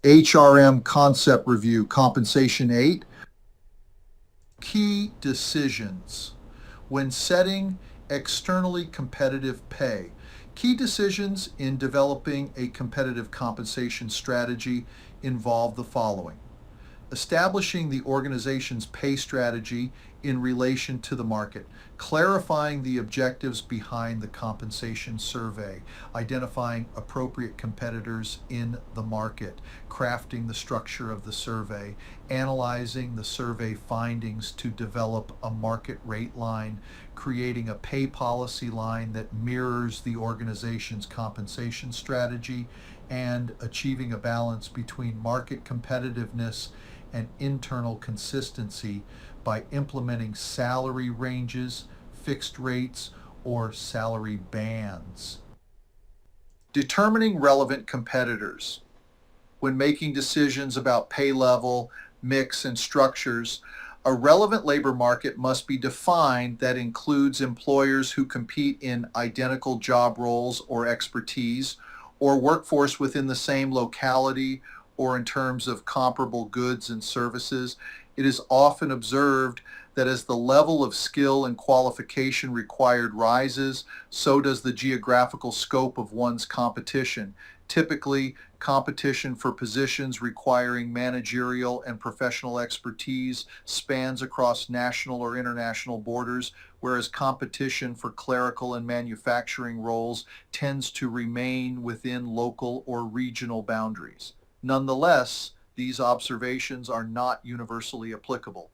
HRM Concept Review, Compensation 8, Key Decisions when setting externally competitive pay. Key decisions in developing a competitive compensation strategy involve the following: establishing the organization's pay strategy in relation to the market, clarifying the objectives behind the compensation survey, identifying appropriate competitors in the market, crafting the structure of the survey, analyzing the survey findings to develop a market rate line, creating a pay policy line that mirrors the organization's compensation strategy, and achieving a balance between market competitiveness and internal consistency by implementing salary ranges, fixed rates, or salary bands. Determining relevant competitors. When making decisions about pay level, mix, and structures, a relevant labor market must be defined that includes employers who compete in identical job roles or expertise, or workforce within the same locality or in terms of comparable goods and services. It is often observed that as the level of skill and qualification required rises, so does the geographical scope of one's competition. Typically, competition for positions requiring managerial and professional expertise spans across national or international borders, whereas competition for clerical and manufacturing roles tends to remain within local or regional boundaries. Nonetheless, these observations are not universally applicable.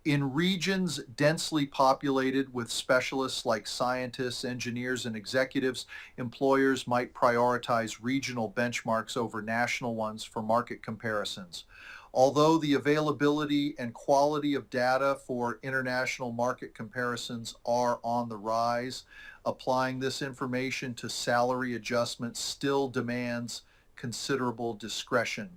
In regions densely populated with specialists like scientists, engineers, and executives, employers might prioritize regional benchmarks over national ones for market comparisons. Although the availability and quality of data for international market comparisons are on the rise, applying this information to salary adjustments still demands considerable discretion.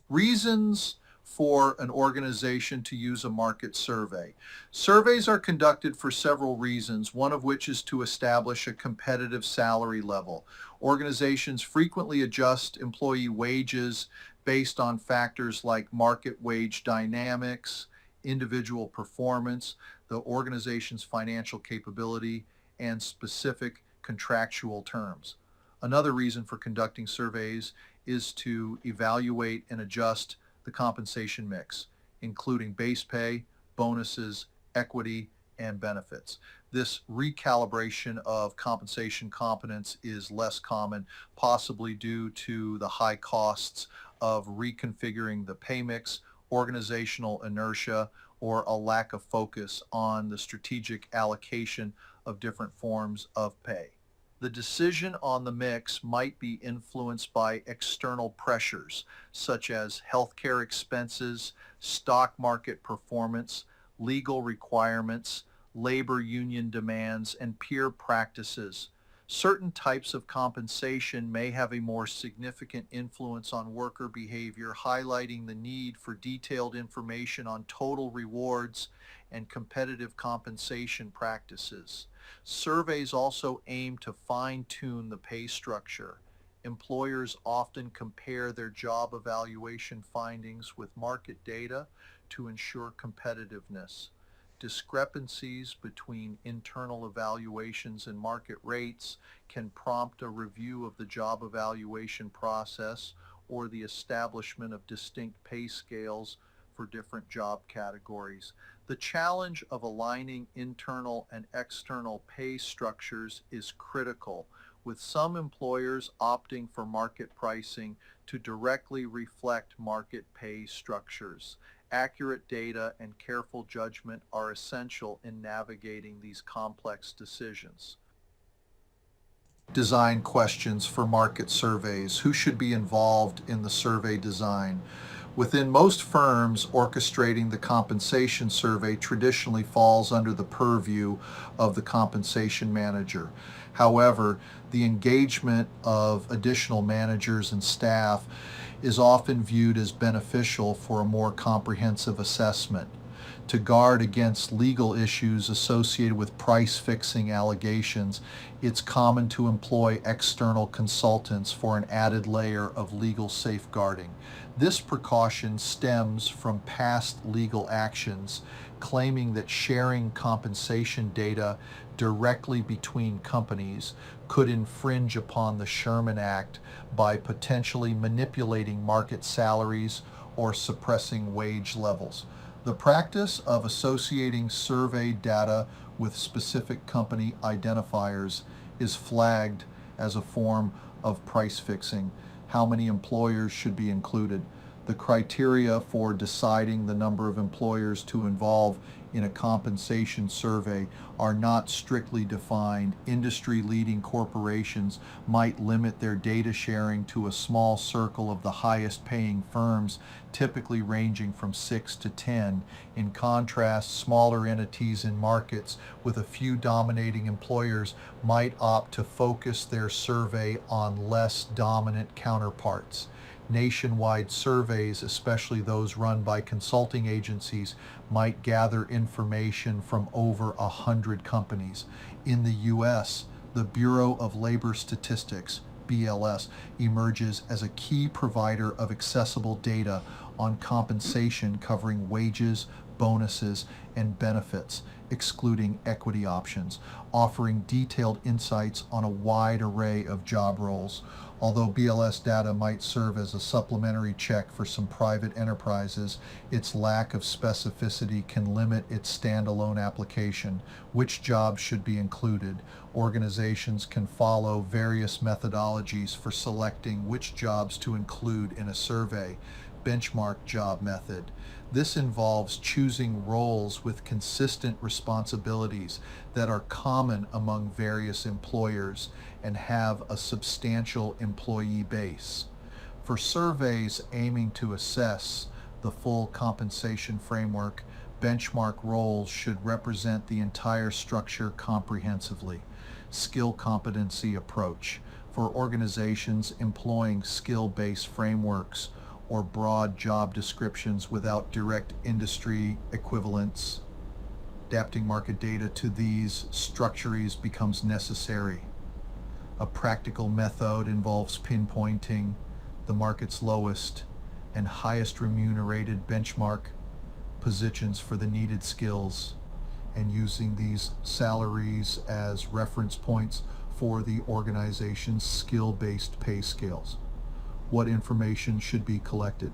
Reasons for an organization to use a market survey. Surveys are conducted for several reasons, one of which is to establish a competitive salary level. Organizations frequently adjust employee wages based on factors like market wage dynamics, individual performance, the organization's financial capability, and specific contractual terms. Another reason for conducting surveys is to evaluate and adjust the compensation mix, including base pay, bonuses, equity, and benefits. This recalibration of compensation competence is less common, possibly due to the high costs of reconfiguring the pay mix, organizational inertia, or a lack of focus on the strategic allocation of different forms of pay. The decision on the mix might be influenced by external pressures, such as healthcare expenses, stock market performance, legal requirements, labor union demands, and peer practices. Certain types of compensation may have a more significant influence on worker behavior, highlighting the need for detailed information on total rewards and competitive compensation practices. Surveys also aim to fine-tune the pay structure. Employers often compare their job evaluation findings with market data to ensure competitiveness. Discrepancies between internal evaluations and market rates can prompt a review of the job evaluation process or the establishment of distinct pay scales for different job categories. The challenge of aligning internal and external pay structures is critical, with some employers opting for market pricing to directly reflect market pay structures. Accurate data and careful judgment are essential in navigating these complex decisions. Design questions for market surveys. Who should be involved in the survey design? Within most firms, orchestrating the compensation survey traditionally falls under the purview of the compensation manager. However, the engagement of additional managers and staff is often viewed as beneficial for a more comprehensive assessment. To guard against legal issues associated with price-fixing allegations, it's common to employ external consultants for an added layer of legal safeguarding. This precaution stems from past legal actions claiming that sharing compensation data directly between companies could infringe upon the Sherman Act by potentially manipulating market salaries or suppressing wage levels. The practice of associating survey data with specific company identifiers is flagged as a form of price fixing. How many employers should be included? The criteria for deciding the number of employers to involve in a compensation survey are not strictly defined. Industry-leading corporations might limit their data sharing to a small circle of the highest-paying firms, typically ranging from 6 to 10. In contrast, smaller entities in markets with a few dominating employers might opt to focus their survey on less dominant counterparts. Nationwide surveys, especially those run by consulting agencies, might gather information from over 100 companies. In the U.S., the Bureau of Labor Statistics, BLS, emerges as a key provider of accessible data on compensation covering wages, bonuses, and benefits, excluding equity options, offering detailed insights on a wide array of job roles. Although BLS data might serve as a supplementary check for some private enterprises, its lack of specificity can limit its standalone application. Which jobs should be included? Organizations can follow various methodologies for selecting which jobs to include in a survey. Benchmark job method. This involves choosing roles with consistent responsibilities that are common among various employers and have a substantial employee base. For surveys aiming to assess the full compensation framework, benchmark roles should represent the entire structure comprehensively. Skill competency approach. For organizations employing skill-based frameworks or broad job descriptions without direct industry equivalents, adapting market data to these structures becomes necessary. A practical method involves pinpointing the market's lowest and highest remunerated benchmark positions for the needed skills and using these salaries as reference points for the organization's skill-based pay scales. What information should be collected?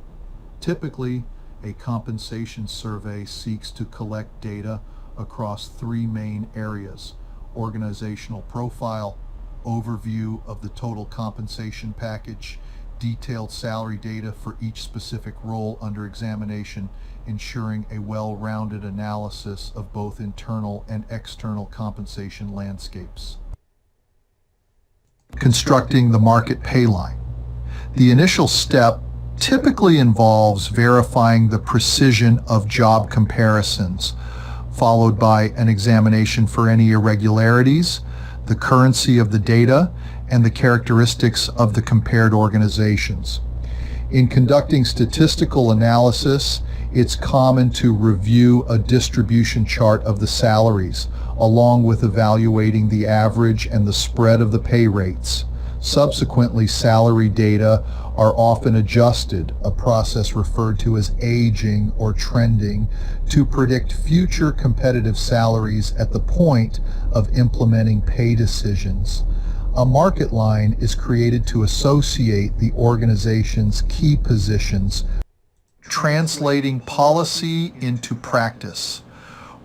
Typically, a compensation survey seeks to collect data across three main areas: organizational profile, overview of the total compensation package, detailed salary data for each specific role under examination, ensuring a well-rounded analysis of both internal and external compensation landscapes. Constructing the market pay line. The initial step typically involves verifying the precision of job comparisons, followed by an examination for any irregularities, the currency of the data, and the characteristics of the compared organizations. In conducting statistical analysis, it's common to review a distribution chart of the salaries, along with evaluating the average and the spread of the pay rates. Subsequently, salary data are often adjusted, a process referred to as aging or trending, to predict future competitive salaries at the point of implementing pay decisions. A market line is created to associate the organization's key positions, translating policy into practice.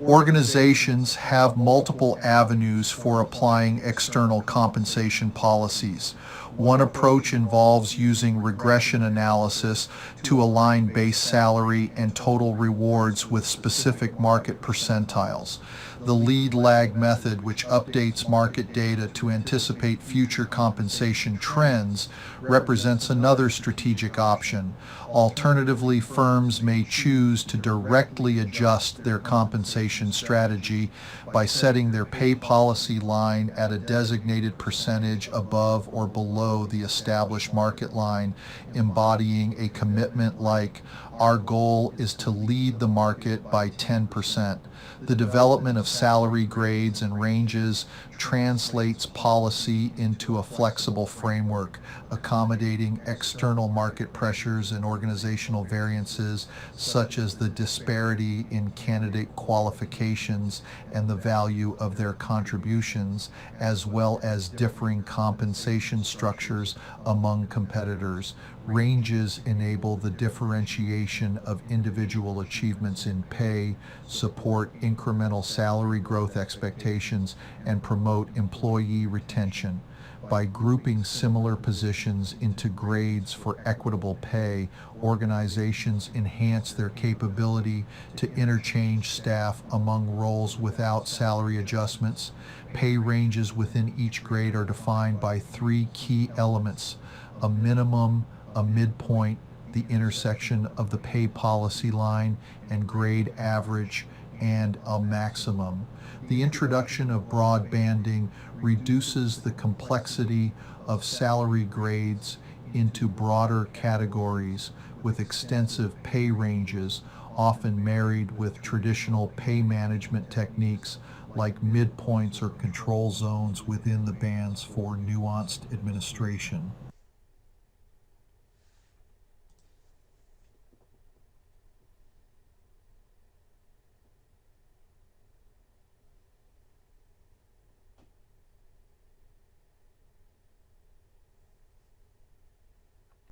Organizations have multiple avenues for applying external compensation policies. One approach involves using regression analysis to align base salary and total rewards with specific market percentiles. The lead-lag method, which updates market data to anticipate future compensation trends, represents another strategic option. Alternatively, firms may choose to directly adjust their compensation strategy by setting their pay policy line at a designated percentage above or below the established market line, embodying a commitment like, Our goal is to lead the market by 10%. The development of salary grades and ranges translates policy into a flexible framework, accommodating external market pressures and organizational variances such as the disparity in candidate qualifications and the value of their contributions, as well as differing compensation structures among competitors. Ranges enable the differentiation of individual achievements in pay, support incremental salary growth expectations, and promote employee retention. By grouping similar positions into grades for equitable pay, organizations enhance their capability to interchange staff among roles without salary adjustments. Pay ranges within each grade are defined by three key elements: a minimum, a midpoint, the intersection of the pay policy line and grade average, and a maximum. The introduction of broad banding reduces the complexity of salary grades into broader categories with extensive pay ranges, often married with traditional pay management techniques like midpoints or control zones within the bands for nuanced administration.